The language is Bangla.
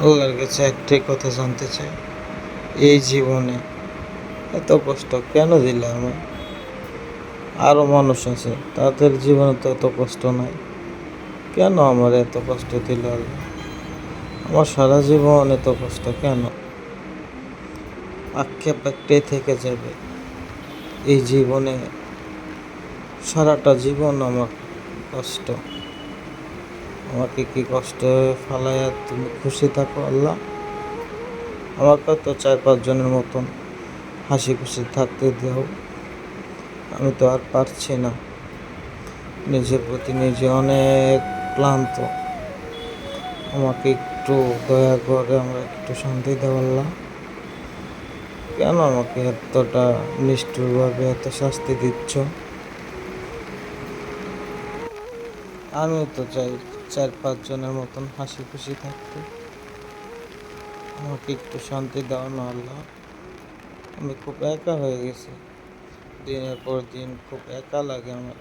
আল্লাহর কাছে একটাই কথা জানতে চাই, এই জীবনে এত কষ্ট কেন দিলে আমায়? আরও মানুষ আছে, তাদের জীবনে তো এত কষ্ট নাই, কেন আমার এত কষ্ট দিল আল্লাহ? আমার সারা জীবন এত কষ্ট কেন? আক্ষেপ একটাই থেকে যাবে, এই জীবনে সারাটা জীবন আমার কষ্ট। আমাকে কি কষ্টে ফালাইয়া তুমি খুশি থাকো আল্লাহ? আমাকে তো 4-5 জনের মতন হাসি খুশি থাকতে দাও। আমি তো আর পারছি না, নিজের প্রতি নিজে অনেক ক্লান্ত। আমাকে একটু দয়া করে আমরা একটু শান্তি দাও আল্লাহ। কেন আমাকে এতটা নিষ্ঠুরভাবে এত শাস্তি দিচ্ছ? আমিও তো চাই 4-5 জনের মতন হাসি খুশি থাকতে। আমাকে একটু শান্তি দাও না আল্লাহ। আমি খুব একা হয়ে গেছি, দিনের পর দিন খুব একা লাগে আমার।